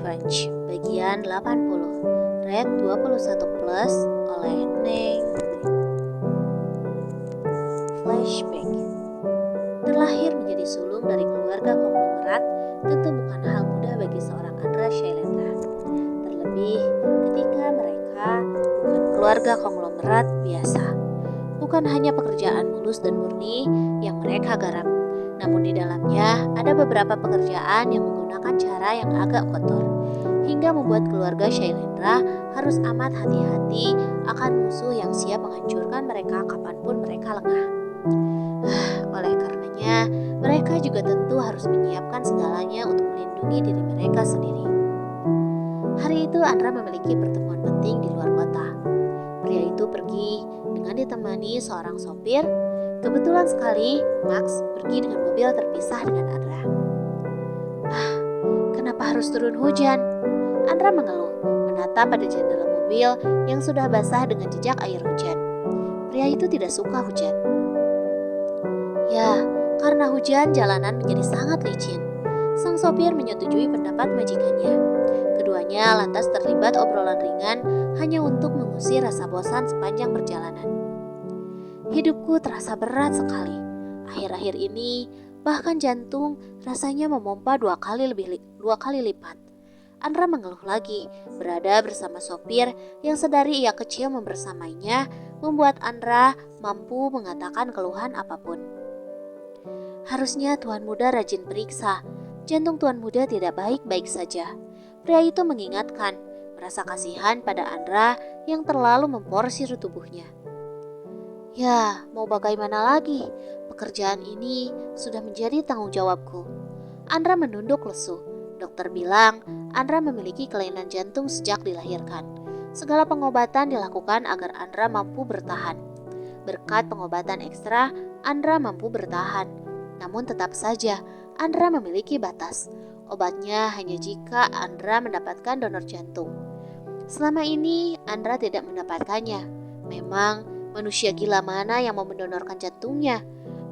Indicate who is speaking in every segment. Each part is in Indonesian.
Speaker 1: Revenge bagian 80 Red 21 Plus oleh Neng. Flashback. Terlahir menjadi sulung dari keluarga konglomerat tentu bukan hal mudah bagi seorang Andra Shailendra. Terlebih ketika mereka bukan keluarga konglomerat biasa. Bukan hanya pekerjaan mulus dan murni yang mereka garap, namun di dalamnya ada beberapa pekerjaan yang menggunakan cara yang agak kotor, hingga membuat keluarga Shailendra harus amat hati-hati akan musuh yang siap menghancurkan mereka kapanpun mereka lengah. Oleh karenanya, mereka juga tentu harus menyiapkan segalanya untuk melindungi diri mereka sendiri. Hari itu Andra memiliki pertemuan penting di luar kota. Pria itu pergi dengan ditemani seorang sopir. Kebetulan sekali Max pergi dengan mobil terpisah dengan Andra. Kenapa harus turun hujan? Andra mengeluh, menatap pada jendela mobil yang sudah basah dengan jejak air hujan. Pria itu tidak suka hujan. Ya, karena hujan jalanan menjadi sangat licin. Sang sopir menyetujui pendapat majikannya. Keduanya lantas terlibat obrolan ringan hanya untuk mengusir rasa bosan sepanjang perjalanan. Hidupku terasa berat sekali. Akhir-akhir ini, bahkan jantung rasanya memompa dua kali lipat. Andra mengeluh lagi, berada bersama sopir yang sedari ia kecil membersamainya, membuat Andra mampu mengatakan keluhan apapun. Harusnya Tuan Muda rajin periksa, jantung Tuan Muda tidak baik-baik saja. Pria itu mengingatkan, merasa kasihan pada Andra yang terlalu memporsir tubuhnya. Ya, mau bagaimana lagi? Pekerjaan ini sudah menjadi tanggung jawabku. Andra menunduk lesu. Dokter bilang Andra memiliki kelainan jantung sejak dilahirkan. Segala pengobatan dilakukan agar Andra mampu bertahan. Berkat pengobatan ekstra, Andra mampu bertahan. Namun tetap saja, Andra memiliki batas. Obatnya hanya jika Andra mendapatkan donor jantung. Selama ini, Andra tidak mendapatkannya. Memang, manusia gila mana yang mau mendonorkan jantungnya?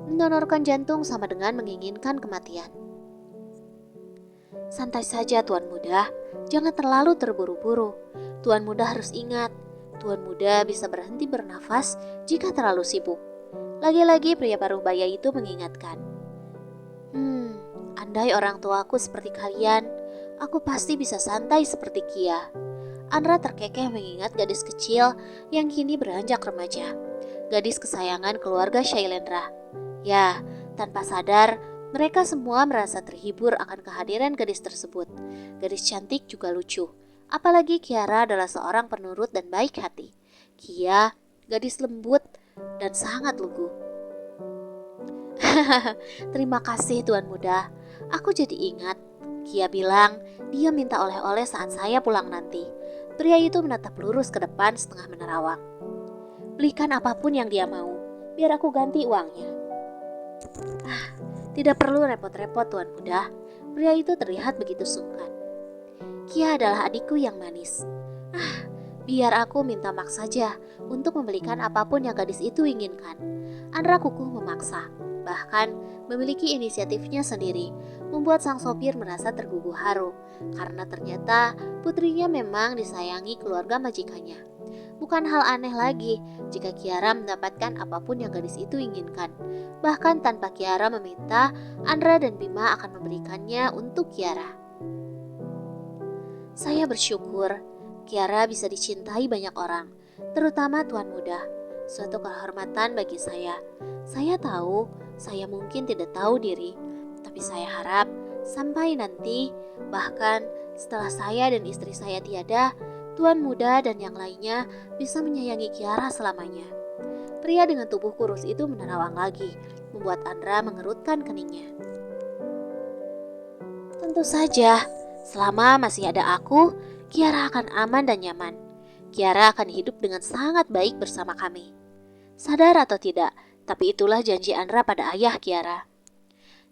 Speaker 1: Mendonorkan jantung sama dengan menginginkan kematian. Santai saja Tuan Muda, jangan terlalu terburu-buru. Tuan Muda harus ingat, Tuan Muda bisa berhenti bernafas jika terlalu sibuk. Lagi-lagi pria paruh baya itu mengingatkan. Andai orang tuaku seperti kalian, aku pasti bisa santai seperti Kia. Andra terkekeh mengingat gadis kecil yang kini beranjak remaja. Gadis kesayangan keluarga Shailendra. Ya, tanpa sadar, mereka semua merasa terhibur akan kehadiran gadis tersebut. Gadis cantik juga lucu. Apalagi Kiara adalah seorang penurut dan baik hati. Kia, gadis lembut dan sangat lugu. Terima kasih Tuan Muda. Aku jadi ingat. Kia bilang dia minta oleh-oleh saat saya pulang nanti. Pria itu menatap lurus ke depan setengah menerawang. Belikan apapun yang dia mau, biar aku ganti uangnya. Tidak perlu repot-repot Tuan Muda. Pria itu terlihat begitu sungkan. Kia adalah adikku yang manis. Biar aku minta Max saja untuk membelikan apapun yang gadis itu inginkan. Andra kukuh memaksa, bahkan memiliki inisiatifnya sendiri, membuat sang sopir merasa terguguh haru, karena ternyata putrinya memang disayangi keluarga majikannya. Bukan hal aneh lagi jika Kiara mendapatkan apapun yang gadis itu inginkan. Bahkan tanpa Kiara meminta, Andra dan Bima akan memberikannya untuk Kiara. Saya bersyukur Kiara bisa dicintai banyak orang, terutama Tuan Muda. Suatu kehormatan bagi saya. Saya tahu, saya mungkin tidak tahu diri, tapi saya harap sampai nanti, bahkan setelah saya dan istri saya tiada, Tuan Muda dan yang lainnya bisa menyayangi Kiara selamanya. Pria dengan tubuh kurus itu menerawang lagi, membuat Andra mengerutkan keningnya. Tentu saja, selama masih ada aku, Kiara akan aman dan nyaman. Kiara akan hidup dengan sangat baik bersama kami. Sadar atau tidak, tapi itulah janji Andra pada ayah Kiara.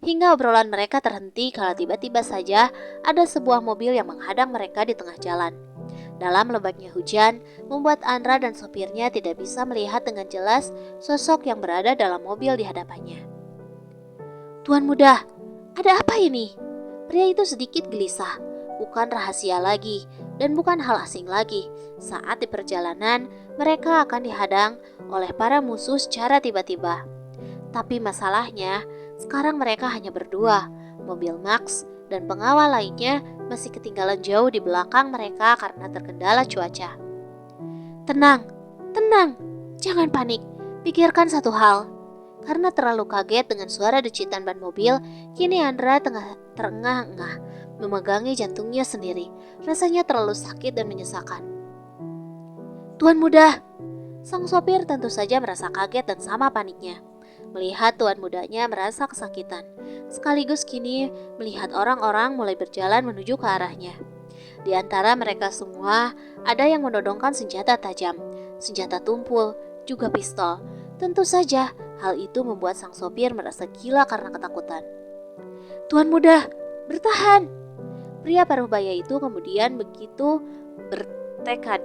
Speaker 1: Hingga obrolan mereka terhenti kalau tiba-tiba saja ada sebuah mobil yang menghadang mereka di tengah jalan. Dalam lebatnya hujan, membuat Andra dan sopirnya tidak bisa melihat dengan jelas sosok yang berada dalam mobil di hadapannya. Tuan Muda, ada apa ini? Pria itu sedikit gelisah. bukan rahasia lagi dan bukan hal asing lagi. Saat di perjalanan, mereka akan dihadang oleh para musuh secara tiba-tiba. Tapi masalahnya, sekarang mereka hanya berdua. Mobil Max dan pengawal lainnya masih ketinggalan jauh di belakang mereka karena terkendala cuaca. Tenang, tenang, jangan panik. Pikirkan satu hal. Karena terlalu kaget dengan suara decitan ban mobil, kini Andra tengah terengah-engah, memegangi jantungnya sendiri. Rasanya terlalu sakit dan menyesakan. Tuan muda, sang sopir tentu saja merasa kaget dan sama paniknya. Melihat tuan mudanya merasa kesakitan, sekaligus kini melihat orang-orang mulai berjalan menuju ke arahnya. Di antara mereka semua, ada yang menodongkan senjata tajam, senjata tumpul, juga pistol. Tentu saja, hal itu membuat sang sopir merasa gila karena ketakutan. Tuan muda, bertahan! Pria paruh-baya itu kemudian begitu bertekad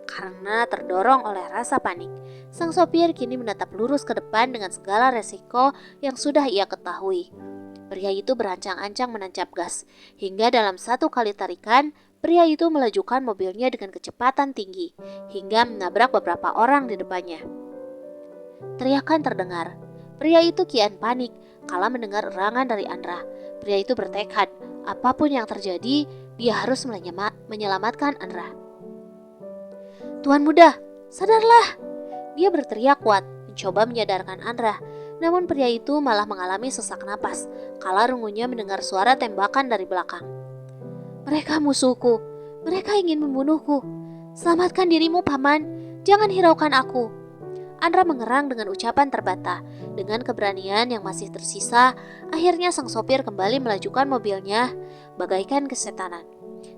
Speaker 1: karena terdorong oleh rasa panik. Sang sopir kini menatap lurus ke depan dengan segala resiko yang sudah ia ketahui. Pria itu berancang-ancang menancap gas, hingga dalam satu kali tarikan, pria itu melajukan mobilnya dengan kecepatan tinggi, hingga menabrak beberapa orang di depannya. Teriakan terdengar. Pria itu kian panik kala mendengar erangan dari Andra. Pria itu bertekad, apapun yang terjadi, dia harus menyelamatkan Andra. Tuan muda, sadarlah! Dia berteriak kuat, mencoba menyadarkan Andra. Namun pria itu malah mengalami sesak napas, kala rungunya mendengar suara tembakan dari belakang. Mereka musuhku, mereka ingin membunuhku. Selamatkan dirimu, paman, jangan hiraukan aku. Andra mengerang dengan ucapan terbata. Dengan keberanian yang masih tersisa, akhirnya sang sopir kembali melajukan mobilnya bagaikan kesetanan.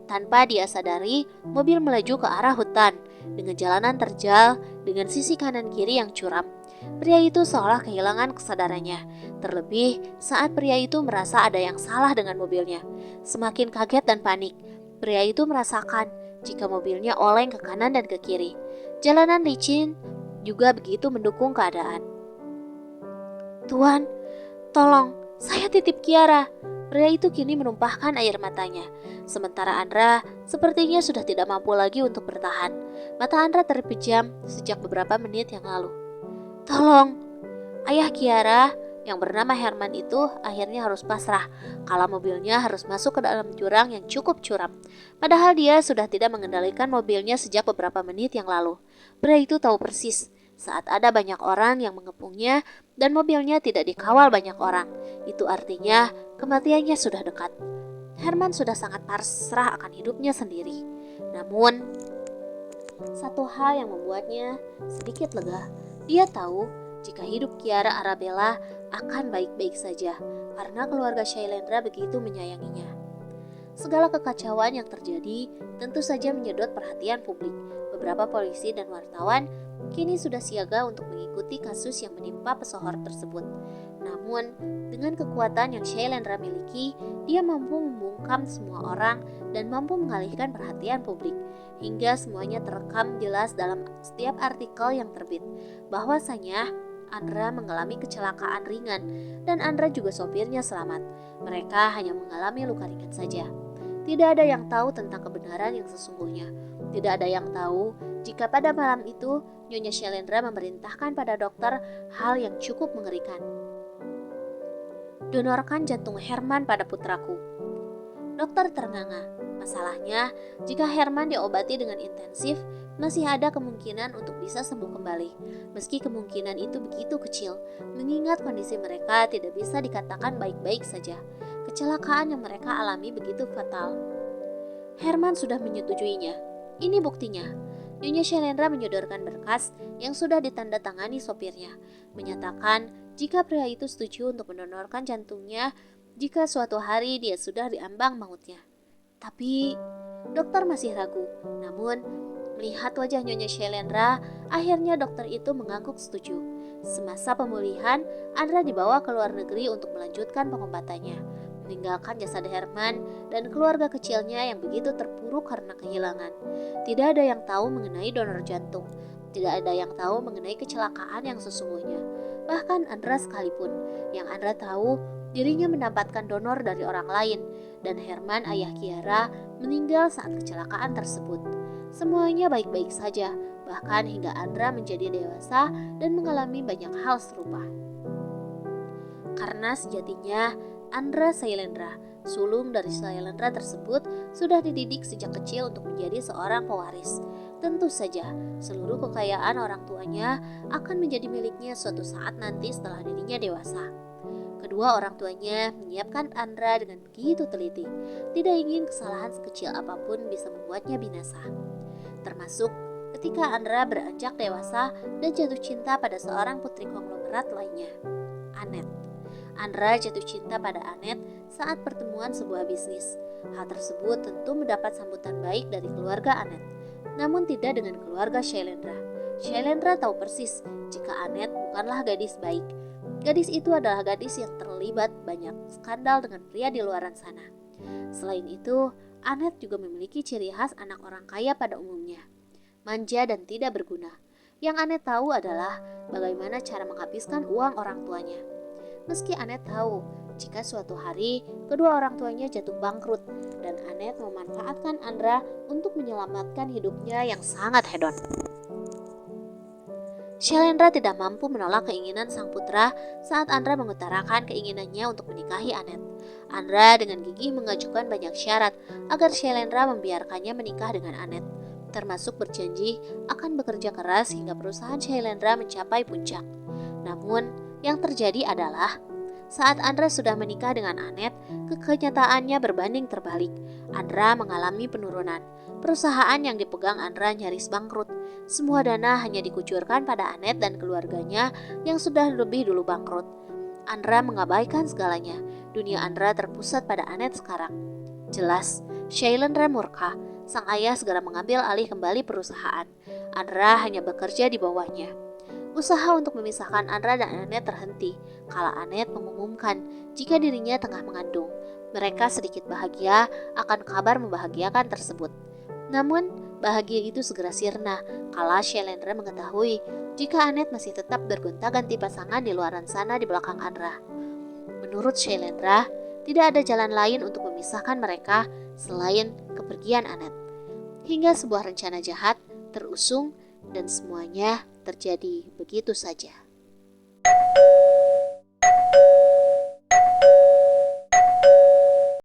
Speaker 1: Tanpa dia sadari, mobil melaju ke arah hutan dengan jalanan terjal dengan sisi kanan kiri yang curam. Pria itu seolah kehilangan kesadarannya. Terlebih saat pria itu merasa ada yang salah dengan mobilnya. Semakin kaget dan panik, pria itu merasakan jika mobilnya oleng ke kanan dan ke kiri. Jalanan licin juga begitu mendukung keadaan. Tuan, tolong, saya titip Kiara. Pria itu kini menumpahkan air matanya. Sementara Andra sepertinya sudah tidak mampu lagi untuk bertahan. Mata Andra terpejam sejak beberapa menit yang lalu. Tolong, ayah Kiara yang bernama Herman itu akhirnya harus pasrah kala mobilnya harus masuk ke dalam jurang yang cukup curam. Padahal dia sudah tidak mengendalikan mobilnya sejak beberapa menit yang lalu. Pria itu tahu persis saat ada banyak orang yang mengepungnya dan mobilnya tidak dikawal banyak orang. Itu artinya kematiannya sudah dekat. Herman sudah sangat pasrah akan hidupnya sendiri. Namun, satu hal yang membuatnya sedikit lega. Dia tahu jika hidup Kiara Arabella akan baik-baik saja karena keluarga Shailendra begitu menyayanginya. Segala kekacauan yang terjadi tentu saja menyedot perhatian publik. Beberapa polisi dan wartawan kini sudah siaga untuk mengikuti kasus yang menimpa pesohor tersebut. Namun, dengan kekuatan yang Shailendra miliki, dia mampu membungkam semua orang dan mampu mengalihkan perhatian publik. Hingga semuanya terekam jelas dalam setiap artikel yang terbit. Bahwasanya Andra mengalami kecelakaan ringan dan Andra juga sopirnya selamat. Mereka hanya mengalami luka ringan saja. Tidak ada yang tahu tentang kebenaran yang sesungguhnya. Tidak ada yang tahu jika pada malam itu Nyonya Shailendra memerintahkan pada dokter hal yang cukup mengerikan. Donorkan jantung Herman pada putraku. Dokter ternganga. Masalahnya, jika Herman diobati dengan intensif, masih ada kemungkinan untuk bisa sembuh kembali. Meski kemungkinan itu begitu kecil, mengingat kondisi mereka tidak bisa dikatakan baik-baik saja. Kecelakaan yang mereka alami begitu fatal. Herman sudah menyetujuinya. Ini buktinya. Nyonya Shailendra menyodorkan berkas yang sudah ditandatangani sopirnya, menyatakan jika pria itu setuju untuk mendonorkan jantungnya jika suatu hari dia sudah diambang mautnya. Tapi dokter masih ragu. Namun melihat wajah Nyonya Shailendra, akhirnya dokter itu mengangguk setuju. Semasa pemulihan, Andra dibawa ke luar negeri untuk melanjutkan pengobatannya, meninggalkan jasad Herman dan keluarga kecilnya yang begitu terpuruk karena kehilangan. Tidak ada yang tahu mengenai donor jantung. Tidak ada yang tahu mengenai kecelakaan yang sesungguhnya. Bahkan Andra sekalipun, yang Andra tahu dirinya mendapatkan donor dari orang lain. dan Herman, ayah Kiara, meninggal saat kecelakaan tersebut. Semuanya baik-baik saja, bahkan hingga Andra menjadi dewasa dan mengalami banyak hal serupa. Karena sejatinya Andra Sailendra, sulung dari Sailendra tersebut, sudah dididik sejak kecil untuk menjadi seorang pewaris. Tentu saja, seluruh kekayaan orang tuanya akan menjadi miliknya suatu saat nanti setelah dirinya dewasa. Kedua orang tuanya menyiapkan Andra dengan begitu teliti, tidak ingin kesalahan sekecil apapun bisa membuatnya binasa. Termasuk ketika Andra beranjak dewasa dan jatuh cinta pada seorang putri konglomerat lainnya, Anet. Andra jatuh cinta pada Anet saat pertemuan sebuah bisnis. Hal tersebut tentu mendapat sambutan baik dari keluarga Anet, namun tidak dengan keluarga Shailendra. Shailendra tahu persis jika Anet bukanlah gadis baik. Gadis itu adalah gadis yang terlibat banyak skandal dengan pria di luaran sana. Selain itu, Anet juga memiliki ciri khas anak orang kaya pada umumnya, manja dan tidak berguna. Yang Anet tahu adalah bagaimana cara menghabiskan uang orang tuanya. Meski Anet tahu jika suatu hari kedua orang tuanya jatuh bangkrut dan Anet memanfaatkan Andra untuk menyelamatkan hidupnya yang sangat hedon. Shailendra tidak mampu menolak keinginan sang putra saat Andra mengutarakan keinginannya untuk menikahi Anet. Andra dengan gigih mengajukan banyak syarat agar Shailendra membiarkannya menikah dengan Anet, termasuk berjanji akan bekerja keras hingga perusahaan Shailendra mencapai puncak. Namun, yang terjadi adalah saat Andra sudah menikah dengan Anet, kenyataannya berbanding terbalik. Andra mengalami penurunan. Perusahaan yang dipegang Andra nyaris bangkrut. Semua dana hanya dikucurkan pada Anet dan keluarganya yang sudah lebih dulu bangkrut. Andra mengabaikan segalanya. Dunia Andra terpusat pada Anet sekarang. Jelas, Shailendra murka. Sang ayah segera mengambil alih kembali perusahaan. Andra hanya bekerja di bawahnya. Usaha untuk memisahkan Andra dan Anet terhenti kala Anet mengumumkan jika dirinya tengah mengandung. Mereka sedikit bahagia akan kabar membahagiakan tersebut. Namun, bahagia itu segera sirna kala Shailendra mengetahui jika Anet masih tetap bergonta-ganti pasangan di luaran sana di belakang Andra. Menurut Shailendra, tidak ada jalan lain untuk memisahkan mereka selain kepergian Anet. Hingga sebuah rencana jahat terusung dan semuanya terjadi begitu saja.